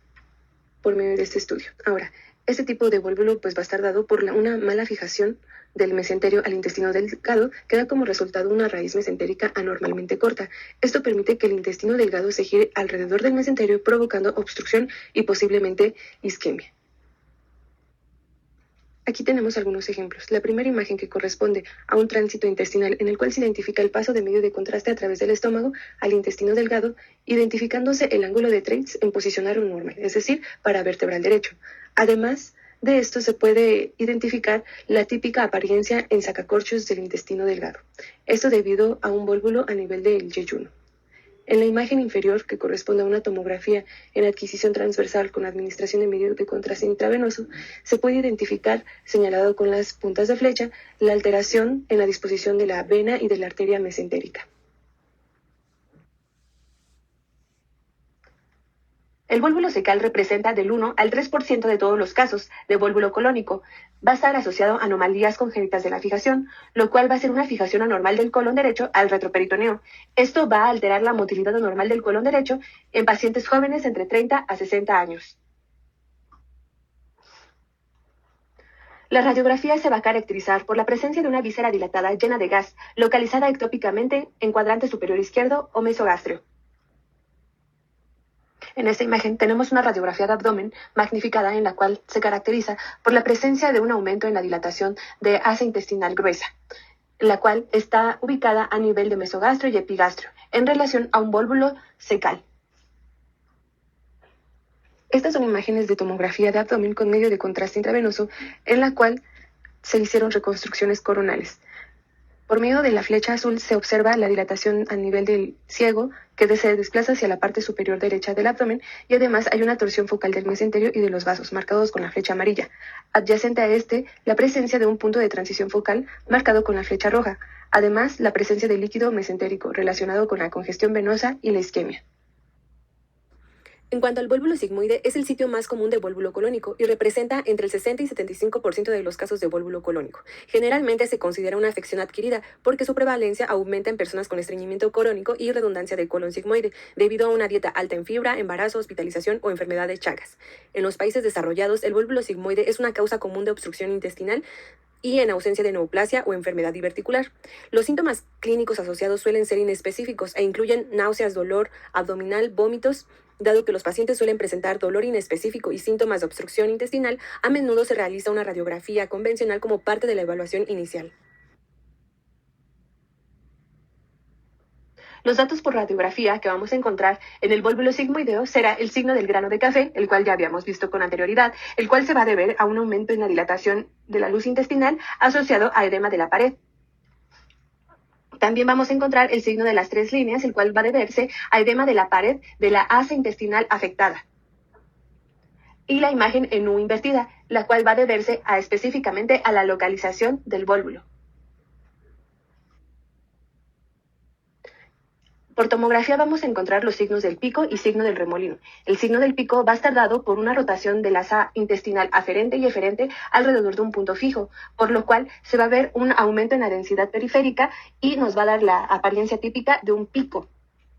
por medio de este estudio. Ahora, este tipo de vólvulo pues va a estar dado por una mala fijación del mesenterio al intestino delgado, que da como resultado una raíz mesentérica anormalmente corta. Esto permite que el intestino delgado se gire alrededor del mesenterio, provocando obstrucción y posiblemente isquemia. Aquí tenemos algunos ejemplos. La primera imagen, que corresponde a un tránsito intestinal en el cual se identifica el paso de medio de contraste a través del estómago al intestino delgado, identificándose el ángulo de Treitz en posición anormal, es decir, paravértebral derecho. Además de esto, se puede identificar la típica apariencia en sacacorchos del intestino delgado. Esto debido a un vólvulo a nivel del yeyuno. En la imagen inferior, que corresponde a una tomografía en adquisición transversal con administración de medio de contraste intravenoso, se puede identificar, señalado con las puntas de flecha, la alteración en la disposición de la vena y de la arteria mesentérica. El vólvulo cecal representa del 1 al 3% de todos los casos de vólvulo colónico. Va a estar asociado a anomalías congénitas de la fijación, lo cual va a ser una fijación anormal del colon derecho al retroperitoneo. Esto va a alterar la motilidad anormal del colon derecho en pacientes jóvenes entre 30 a 60 años. La radiografía se va a caracterizar por la presencia de una víscera dilatada llena de gas, localizada ectópicamente en cuadrante superior izquierdo o mesogastrio. En esta imagen tenemos una radiografía de abdomen magnificada, en la cual se caracteriza por la presencia de un aumento en la dilatación de asa intestinal gruesa, la cual está ubicada a nivel de mesogastrio y epigastrio, en relación a un vólvulo cecal. Estas son imágenes de tomografía de abdomen con medio de contraste intravenoso, en la cual se hicieron reconstrucciones coronales. Por medio de la flecha azul se observa la dilatación a nivel del ciego, que se desplaza hacia la parte superior derecha del abdomen, y además hay una torsión focal del mesenterio y de los vasos, marcados con la flecha amarilla. Adyacente a este, la presencia de un punto de transición focal, marcado con la flecha roja. Además, la presencia de líquido mesentérico, relacionado con la congestión venosa y la isquemia. En cuanto al vólvulo sigmoide, es el sitio más común de vólvulo colónico y representa entre el 60 y 75% de los casos de vólvulo colónico. Generalmente se considera una afección adquirida porque su prevalencia aumenta en personas con estreñimiento crónico y redundancia del colon sigmoide, debido a una dieta alta en fibra, embarazo, hospitalización o enfermedad de Chagas. En los países desarrollados, el vólvulo sigmoide es una causa común de obstrucción intestinal y en ausencia de neoplasia o enfermedad diverticular. Los síntomas clínicos asociados suelen ser inespecíficos e incluyen náuseas, dolor abdominal, vómitos. Dado que los pacientes suelen presentar dolor inespecífico y síntomas de obstrucción intestinal, a menudo se realiza una radiografía convencional como parte de la evaluación inicial. Los datos por radiografía que vamos a encontrar en el vólvulo sigmoideo será el signo del grano de café, el cual ya habíamos visto con anterioridad, el cual se va a deber a un aumento en la dilatación de la luz intestinal asociado a edema de la pared. También vamos a encontrar el signo de las 3 líneas, el cual va a deberse a edema de la pared de la asa intestinal afectada. Y la imagen en U invertida, la cual va a deberse específicamente a la localización del vólvulo. Por tomografía vamos a encontrar los signos del pico y signo del remolino. El signo del pico va a estar dado por una rotación del asa intestinal aferente y eferente alrededor de un punto fijo, por lo cual se va a ver un aumento en la densidad periférica y nos va a dar la apariencia típica de un pico,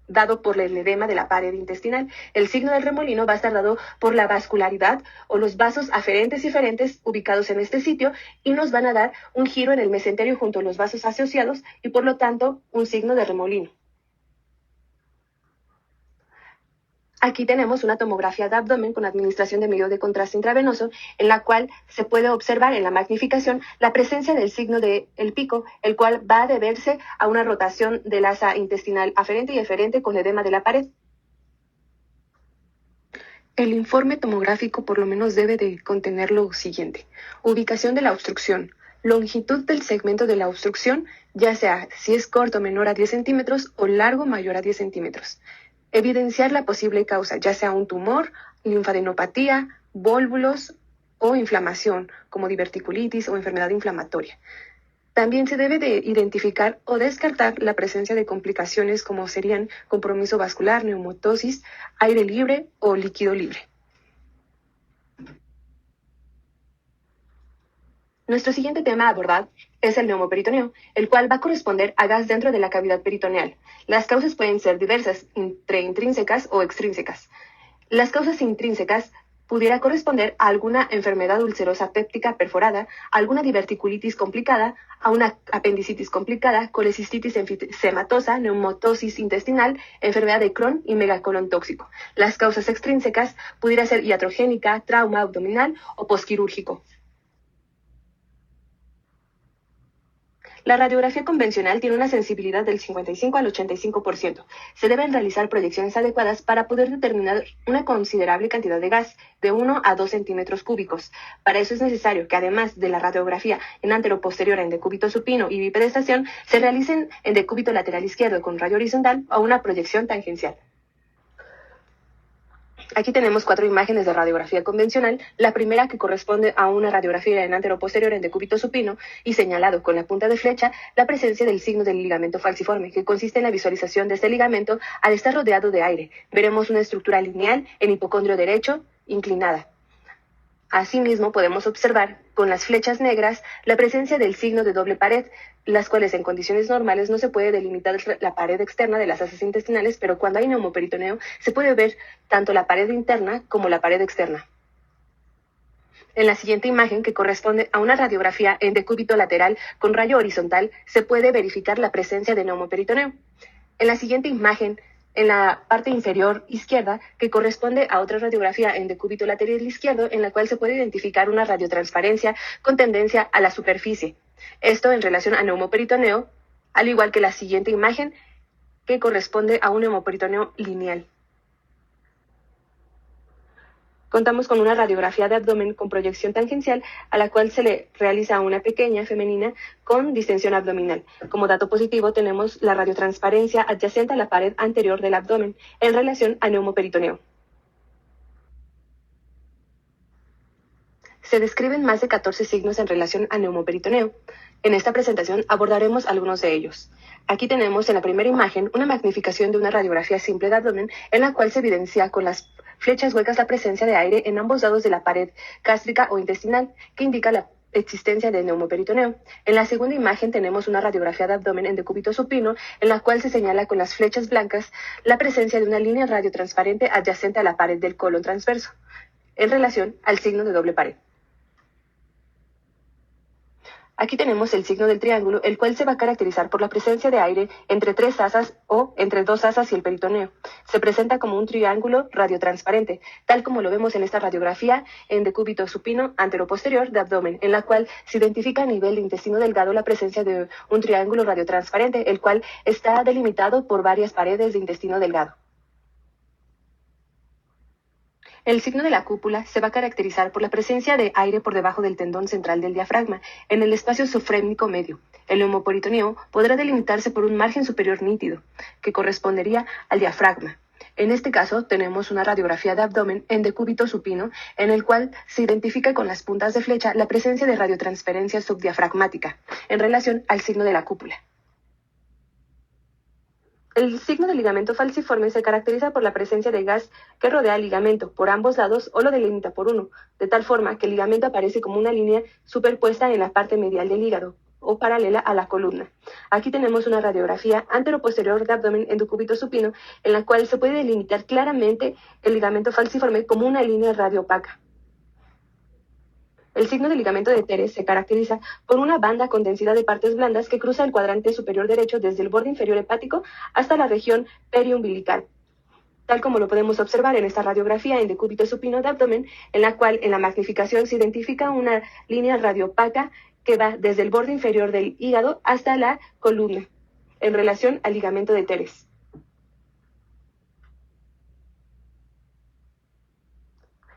dado por el edema de la pared intestinal. El signo del remolino va a estar dado por la vascularidad o los vasos aferentes y eferentes ubicados en este sitio y nos van a dar un giro en el mesenterio junto a los vasos asociados y por lo tanto un signo de remolino. Aquí tenemos una tomografía de abdomen con administración de medio de contraste intravenoso, en la cual se puede observar en la magnificación la presencia del signo del pico, el cual va a deberse a una rotación del asa intestinal aferente y eferente con edema de la pared. El informe tomográfico por lo menos debe de contener lo siguiente: ubicación de la obstrucción, longitud del segmento de la obstrucción, ya sea si es corto menor a 10 centímetros o largo mayor a 10 centímetros. Evidenciar la posible causa, ya sea un tumor, linfadenopatía, vólvulos o inflamación, como diverticulitis o enfermedad inflamatoria. También se debe de identificar o descartar la presencia de complicaciones como serían compromiso vascular, neumatosis, aire libre o líquido libre. Nuestro siguiente tema a abordar es el neumoperitoneo, el cual va a corresponder a gas dentro de la cavidad peritoneal. Las causas pueden ser diversas, entre intrínsecas o extrínsecas. Las causas intrínsecas pudiera corresponder a alguna enfermedad ulcerosa péptica perforada, alguna diverticulitis complicada, a una apendicitis complicada, colecistitis enfisемatosa, neumatosis intestinal, enfermedad de Crohn y megacolon tóxico. Las causas extrínsecas pudiera ser iatrogénica, trauma abdominal o posquirúrgico. La radiografía convencional tiene una sensibilidad del 55 al 85%. Se deben realizar proyecciones adecuadas para poder determinar una considerable cantidad de gas, de 1 a 2 centímetros cúbicos. Para eso es necesario que además de la radiografía en antero-posterior en decúbito supino y bipedestación, se realicen en decúbito lateral izquierdo con rayo horizontal o una proyección tangencial. Aquí tenemos 4 imágenes de radiografía convencional. La primera, que corresponde a una radiografía en antero-posterior en decúbito supino y señalado con la punta de flecha la presencia del signo del ligamento falciforme, que consiste en la visualización de este ligamento al estar rodeado de aire. Veremos una estructura lineal en hipocondrio derecho inclinada. Asimismo, podemos observar con las flechas negras la presencia del signo de doble pared, las cuales en condiciones normales no se puede delimitar la pared externa de las asas intestinales, pero cuando hay neumoperitoneo se puede ver tanto la pared interna como la pared externa. En la siguiente imagen, que corresponde a una radiografía en decúbito lateral con rayo horizontal, se puede verificar la presencia de neumoperitoneo. En la siguiente imagen, en la parte inferior izquierda, que corresponde a otra radiografía en decúbito lateral izquierdo, en la cual se puede identificar una radiotransparencia con tendencia a la superficie. Esto en relación a neumoperitoneo, al igual que la siguiente imagen, que corresponde a un neumoperitoneo lineal. Contamos con una radiografía de abdomen con proyección tangencial, a la cual se le realiza a una pequeña femenina con distensión abdominal. Como dato positivo tenemos la radiotransparencia adyacente a la pared anterior del abdomen en relación a neumoperitoneo. Se describen más de 14 signos en relación a neumoperitoneo. En esta presentación abordaremos algunos de ellos. Aquí tenemos en la primera imagen una magnificación de una radiografía simple de abdomen en la cual se evidencia con las flechas huecas la presencia de aire en ambos lados de la pared gástrica o intestinal, que indica la existencia de neumoperitoneo. En la segunda imagen tenemos una radiografía de abdomen en decúbito supino, en la cual se señala con las flechas blancas la presencia de una línea radiotransparente adyacente a la pared del colon transverso, en relación al signo de doble pared. Aquí tenemos el signo del triángulo, el cual se va a caracterizar por la presencia de aire entre 3 asas o entre 2 asas y el peritoneo. Se presenta como un triángulo radiotransparente, tal como lo vemos en esta radiografía en decúbito supino anteroposterior de abdomen, en la cual se identifica a nivel de intestino delgado la presencia de un triángulo radiotransparente, el cual está delimitado por varias paredes de intestino delgado. El signo de la cúpula se va a caracterizar por la presencia de aire por debajo del tendón central del diafragma, en el espacio sufrémnico medio. El neumoperitoneo podrá delimitarse por un margen superior nítido, que correspondería al diafragma. En este caso, tenemos una radiografía de abdomen en decúbito supino, en el cual se identifica con las puntas de flecha la presencia de radiotransferencia subdiafragmática, en relación al signo de la cúpula. El signo del ligamento falciforme se caracteriza por la presencia de gas que rodea el ligamento por ambos lados o lo delimita por uno, de tal forma que el ligamento aparece como una línea superpuesta en la parte medial del hígado o paralela a la columna. Aquí tenemos una radiografía anteroposterior de abdomen en decúbito supino, en la cual se puede delimitar claramente el ligamento falciforme como una línea radioopaca. El signo del ligamento de Teres se caracteriza por una banda con densidad de partes blandas que cruza el cuadrante superior derecho desde el borde inferior hepático hasta la región periumbilical, tal como lo podemos observar en esta radiografía en decúbito supino de abdomen, en la cual en la magnificación se identifica una línea radiopaca que va desde el borde inferior del hígado hasta la columna, en relación al ligamento de Teres.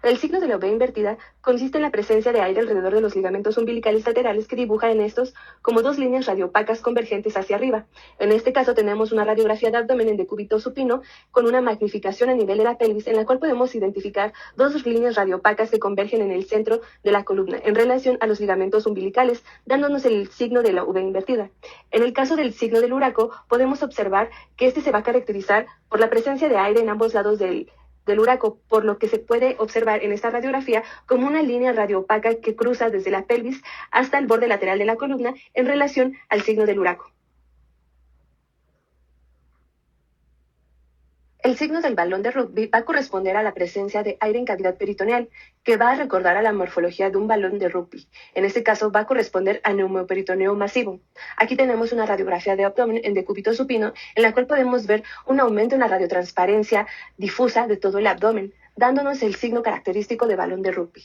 El signo de la V invertida consiste en la presencia de aire alrededor de los ligamentos umbilicales laterales que dibuja en estos como dos líneas radiopacas convergentes hacia arriba. En este caso tenemos una radiografía de abdomen en decúbito supino con una magnificación a nivel de la pelvis, en la cual podemos identificar dos líneas radiopacas que convergen en el centro de la columna en relación a los ligamentos umbilicales, dándonos el signo de la V invertida. En el caso del signo del uraco, podemos observar que este se va a caracterizar por la presencia de aire en ambos lados del uraco, por lo que se puede observar en esta radiografía como una línea radioopaca que cruza desde la pelvis hasta el borde lateral de la columna en relación al signo del uraco. El signo del balón de rugby va a corresponder a la presencia de aire en cavidad peritoneal, que va a recordar a la morfología de un balón de rugby. En este caso va a corresponder a neumoperitoneo masivo. Aquí tenemos una radiografía de abdomen en decúbito supino, en la cual podemos ver un aumento en la radiotransparencia difusa de todo el abdomen, dándonos el signo característico de balón de rugby.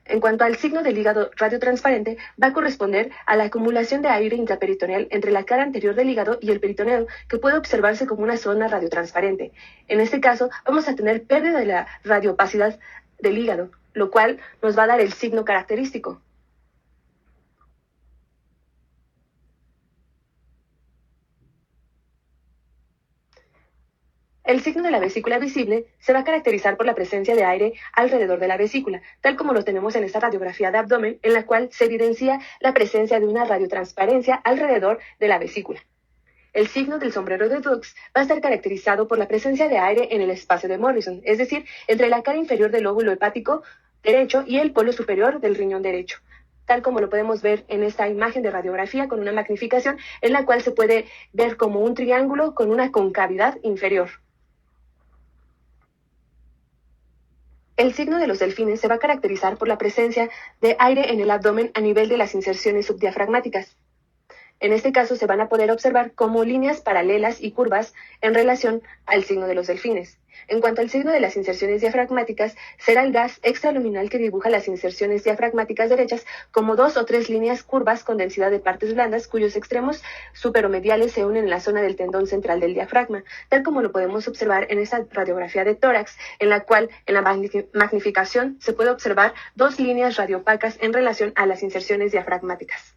En cuanto al signo del hígado radiotransparente, va a corresponder a la acumulación de aire intraperitoneal entre la cara anterior del hígado y el peritoneo, que puede observarse como una zona radiotransparente. En este caso, vamos a tener pérdida de la radioopacidad del hígado, lo cual nos va a dar el signo característico. El signo de la vesícula visible se va a caracterizar por la presencia de aire alrededor de la vesícula, tal como lo tenemos en esta radiografía de abdomen, en la cual se evidencia la presencia de una radiotransparencia alrededor de la vesícula. El signo del sombrero de Dux va a estar caracterizado por la presencia de aire en el espacio de Morrison, es decir, entre la cara inferior del lóbulo hepático derecho y el polo superior del riñón derecho, tal como lo podemos ver en esta imagen de radiografía con una magnificación en la cual se puede ver como un triángulo con una concavidad inferior. El signo de los delfines se va a caracterizar por la presencia de aire en el abdomen a nivel de las inserciones subdiafragmáticas. En este caso se van a poder observar como líneas paralelas y curvas en relación al signo de los delfines. En cuanto al signo de las inserciones diafragmáticas, será el gas extraluminal que dibuja las inserciones diafragmáticas derechas como 2 o 3 líneas curvas con densidad de partes blandas cuyos extremos superomediales se unen en la zona del tendón central del diafragma, tal como lo podemos observar en esta radiografía de tórax, en la cual en la magnificación se puede observar 2 líneas radiopacas en relación a las inserciones diafragmáticas.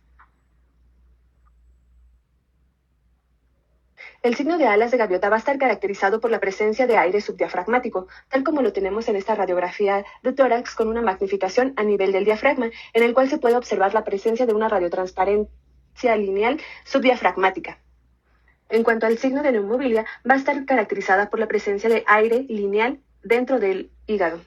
El signo de alas de gaviota va a estar caracterizado por la presencia de aire subdiafragmático, tal como lo tenemos en esta radiografía de tórax con una magnificación a nivel del diafragma, en el cual se puede observar la presencia de una radiotransparencia lineal subdiafragmática. En cuanto al signo de neumobilia, va a estar caracterizada por la presencia de aire lineal dentro del hígado.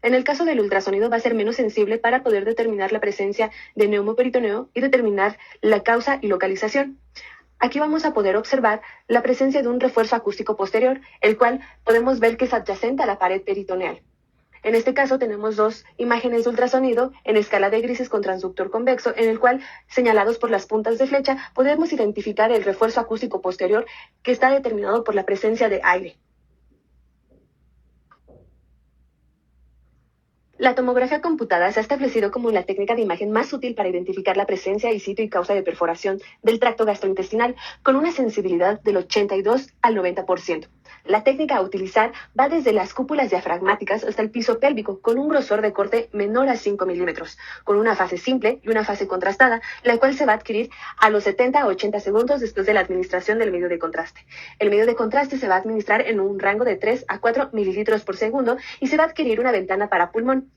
En el caso del ultrasonido va a ser menos sensible para poder determinar la presencia de neumoperitoneo y determinar la causa y localización. Aquí vamos a poder observar la presencia de un refuerzo acústico posterior, el cual podemos ver que es adyacente a la pared peritoneal. En este caso tenemos dos imágenes de ultrasonido en escala de grises con transductor convexo, en el cual, señalados por las puntas de flecha, podemos identificar el refuerzo acústico posterior que está determinado por la presencia de aire. La tomografía computada se ha establecido como la técnica de imagen más útil para identificar la presencia y sitio y causa de perforación del tracto gastrointestinal con una sensibilidad del 82 al 90%. La técnica a utilizar va desde las cúpulas diafragmáticas hasta el piso pélvico con un grosor de corte menor a 5 milímetros, con una fase simple y una fase contrastada, la cual se va a adquirir a los 70 a 80 segundos después de la administración del medio de contraste. El medio de contraste se va a administrar en un rango de 3 a 4 mililitros por segundo y se va a adquirir una ventana para pulmón.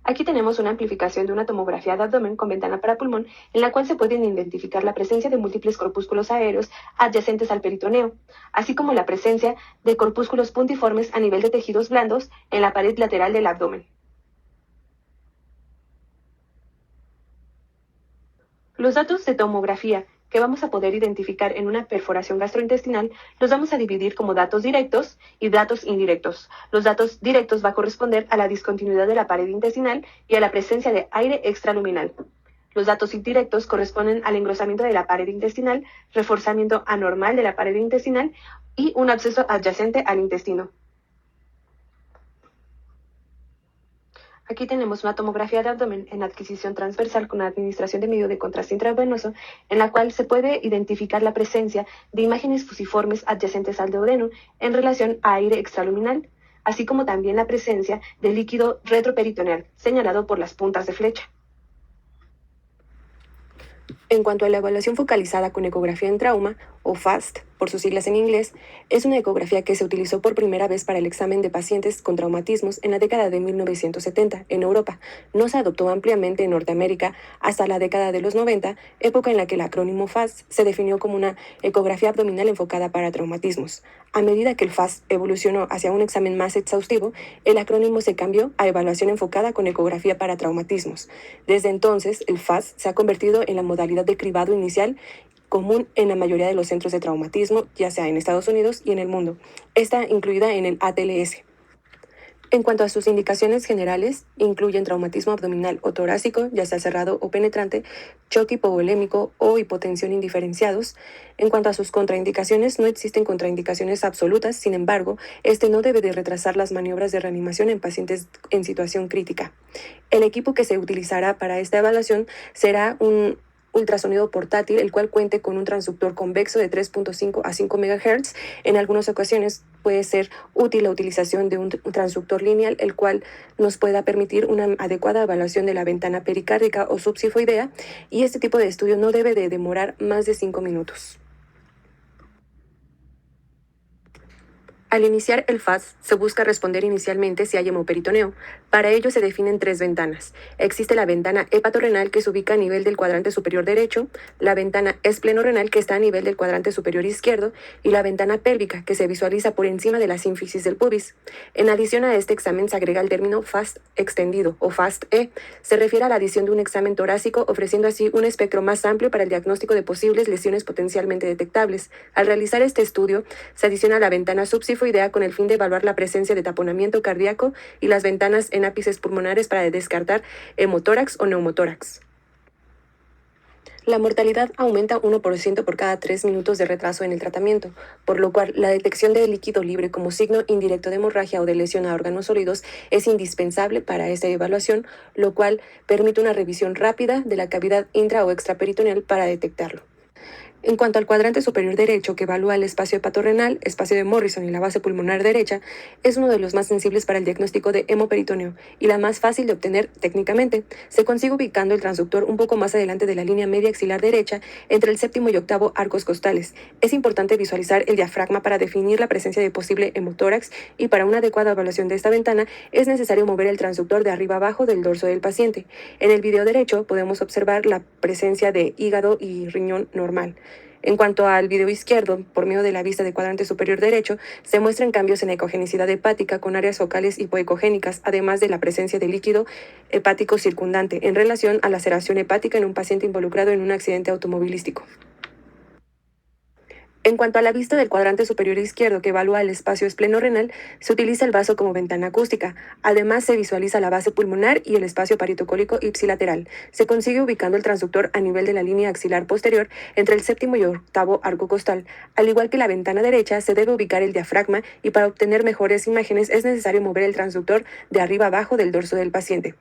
Aquí tenemos una amplificación de una tomografía de abdomen con ventana para pulmón, en la cual se pueden identificar la presencia de múltiples corpúsculos aéreos adyacentes al peritoneo, así como la presencia de corpúsculos puntiformes a nivel de tejidos blandos en la pared lateral del abdomen. Los datos de tomografía que vamos a poder identificar en una perforación gastrointestinal los vamos a dividir como datos directos y datos indirectos. Los datos directos va a corresponder a la discontinuidad de la pared intestinal y a la presencia de aire extraluminal. Los datos indirectos corresponden al engrosamiento de la pared intestinal, reforzamiento anormal de la pared intestinal y un absceso adyacente al intestino. Aquí tenemos una tomografía de abdomen en adquisición transversal con administración de medio de contraste intravenoso, en la cual se puede identificar la presencia de imágenes fusiformes adyacentes al duodeno en relación a aire extraluminal, así como también la presencia de líquido retroperitoneal, señalado por las puntas de flecha. En cuanto a la evaluación focalizada con ecografía en trauma, o FAST, por sus siglas en inglés, es una ecografía que se utilizó por primera vez para el examen de pacientes con traumatismos en la década de 1970 en Europa. No se adoptó ampliamente en Norteamérica hasta la década de los 90, época en la que el acrónimo FAST se definió como una ecografía abdominal enfocada para traumatismos. A medida que el FAST evolucionó hacia un examen más exhaustivo, el acrónimo se cambió a evaluación enfocada con ecografía para traumatismos. Desde entonces, el FAST se ha convertido en la modalidad de cribado inicial común en la mayoría de los centros de traumatismo, ya sea en Estados Unidos y en el mundo. Está incluida en el ATLS. En cuanto a sus indicaciones generales, incluyen traumatismo abdominal o torácico, ya sea cerrado o penetrante, choque hipovolémico o hipotensión indiferenciados. En cuanto a sus contraindicaciones, no existen contraindicaciones absolutas, sin embargo, este no debe de retrasar las maniobras de reanimación en pacientes en situación crítica. El equipo que se utilizará para esta evaluación será un ultrasonido portátil, el cual cuente con un transductor convexo de 3.5 a 5 MHz. En algunas ocasiones puede ser útil la utilización de un transductor lineal, el cual nos pueda permitir una adecuada evaluación de la ventana pericárdica o subsifoidea, y este tipo de estudio no debe de demorar más de 5 minutos. Al iniciar el FAST, se busca responder inicialmente si hay hemoperitoneo. Para ello se definen 3 ventanas. Existe la ventana hepatorrenal, que se ubica a nivel del cuadrante superior derecho, la ventana esplenorrenal, que está a nivel del cuadrante superior izquierdo, y la ventana pélvica, que se visualiza por encima de la sínfisis del pubis. En adición a este examen se agrega el término FAST extendido o FAST-E. Se refiere a la adición de un examen torácico, ofreciendo así un espectro más amplio para el diagnóstico de posibles lesiones potencialmente detectables. Al realizar este estudio, se adiciona la ventana subsifoidea con el fin de evaluar la presencia de taponamiento cardíaco y las ventanas en ápices pulmonares para descartar hemotórax o neumotórax. La mortalidad aumenta 1% por cada 3 minutos de retraso en el tratamiento, por lo cual la detección de líquido libre como signo indirecto de hemorragia o de lesión a órganos sólidos es indispensable para esta evaluación, lo cual permite una revisión rápida de la cavidad intra o extraperitoneal para detectarlo. En cuanto al cuadrante superior derecho, que evalúa el espacio hepatorrenal, espacio de Morrison y la base pulmonar derecha, es uno de los más sensibles para el diagnóstico de hemoperitoneo y la más fácil de obtener técnicamente. Se consigue ubicando el transductor un poco más adelante de la línea media axilar derecha, entre el séptimo y octavo arcos costales. Es importante visualizar el diafragma para definir la presencia de posible hemotórax, y para una adecuada evaluación de esta ventana es necesario mover el transductor de arriba abajo del dorso del paciente. En el video derecho podemos observar la presencia de hígado y riñón normal. En cuanto al video izquierdo, por medio de la vista de cuadrante superior derecho, se muestran cambios en la ecogenicidad hepática con áreas focales hipoecogénicas, además de la presencia de líquido hepático circundante en relación a laceración hepática en un paciente involucrado en un accidente automovilístico. En cuanto a la vista del cuadrante superior izquierdo, que evalúa el espacio espleno-renal, se utiliza el vaso como ventana acústica. Además, se visualiza la base pulmonar y el espacio paritocólico ipsilateral. Se consigue ubicando el transductor a nivel de la línea axilar posterior entre el séptimo y octavo arco costal. Al igual que la ventana derecha, se debe ubicar el diafragma, y para obtener mejores imágenes es necesario mover el transductor de arriba abajo del dorso del paciente.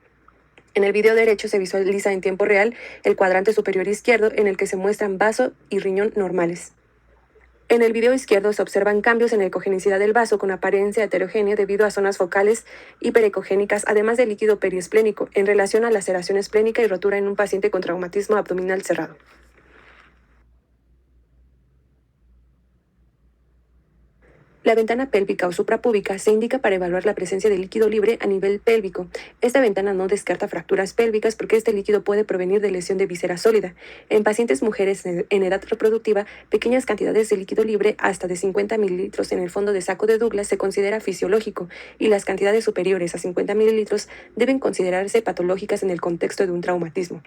En el video derecho se visualiza en tiempo real el cuadrante superior izquierdo, en el que se muestran vaso y riñón normales. En el video izquierdo se observan cambios en la ecogenicidad del vaso con apariencia heterogénea debido a zonas focales hiperecogénicas, además de líquido periesplénico, en relación a laceración esplénica y rotura en un paciente con traumatismo abdominal cerrado. La ventana pélvica o suprapúbica se indica para evaluar la presencia de líquido libre a nivel pélvico. Esta ventana no descarta fracturas pélvicas porque este líquido puede provenir de lesión de víscera sólida. En pacientes mujeres en edad reproductiva, pequeñas cantidades de líquido libre, hasta de 50 mililitros en el fondo de saco de Douglas, se considera fisiológico, y las cantidades superiores a 50 mililitros deben considerarse patológicas en el contexto de un traumatismo.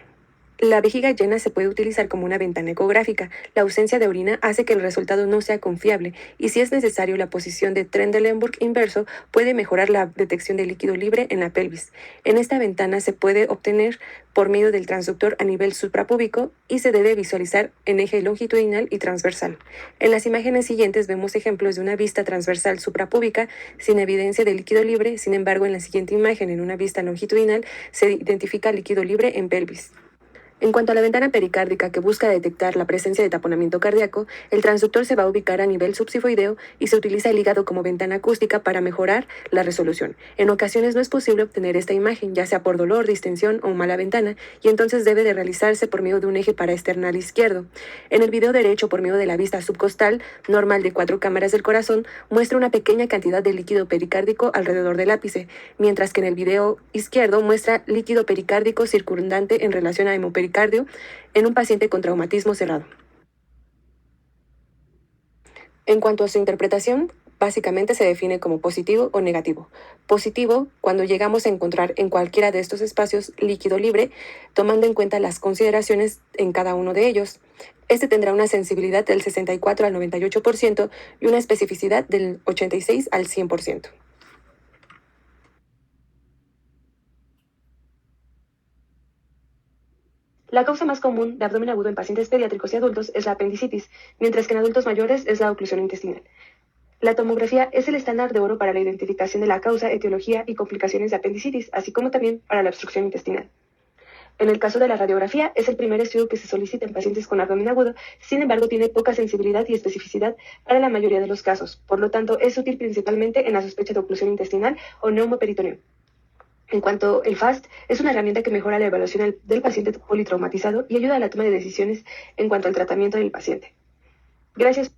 La vejiga llena se puede utilizar como una ventana ecográfica. La ausencia de orina hace que el resultado no sea confiable, y si es necesario, la posición de Trendelenburg inverso puede mejorar la detección de líquido libre en la pelvis. En esta ventana se puede obtener por medio del transductor a nivel suprapúbico y se debe visualizar en eje longitudinal y transversal. En las imágenes siguientes vemos ejemplos de una vista transversal suprapúbica sin evidencia de líquido libre. Sin embargo, en la siguiente imagen, en una vista longitudinal, se identifica líquido libre en pelvis. En cuanto a la ventana pericárdica, que busca detectar la presencia de taponamiento cardíaco, el transductor se va a ubicar a nivel subsifoideo y se utiliza el hígado como ventana acústica para mejorar la resolución. En ocasiones no es posible obtener esta imagen, ya sea por dolor, distensión o mala ventana, y entonces debe de realizarse por medio de un eje paraesternal izquierdo. En el video derecho, por medio de la vista subcostal normal de 4 cámaras del corazón, muestra una pequeña cantidad de líquido pericárdico alrededor del ápice, mientras que en el video izquierdo muestra líquido pericárdico circundante en relación a hemopericardio en un paciente con traumatismo cerrado. En cuanto a su interpretación, básicamente se define como positivo o negativo. Positivo, cuando llegamos a encontrar en cualquiera de estos espacios líquido libre, tomando en cuenta las consideraciones en cada uno de ellos. Este tendrá una sensibilidad del 64 al 98% y una especificidad del 86 al 100%. La causa más común de abdomen agudo en pacientes pediátricos y adultos es la apendicitis, mientras que en adultos mayores es la oclusión intestinal. La tomografía es el estándar de oro para la identificación de la causa, etiología y complicaciones de apendicitis, así como también para la obstrucción intestinal. En el caso de la radiografía, es el primer estudio que se solicita en pacientes con abdomen agudo. Sin embargo, tiene poca sensibilidad y especificidad para la mayoría de los casos. Por lo tanto, es útil principalmente en la sospecha de oclusión intestinal o neumoperitoneo. En cuanto el FAST, es una herramienta que mejora la evaluación del paciente politraumatizado y ayuda a la toma de decisiones en cuanto al tratamiento del paciente. Gracias.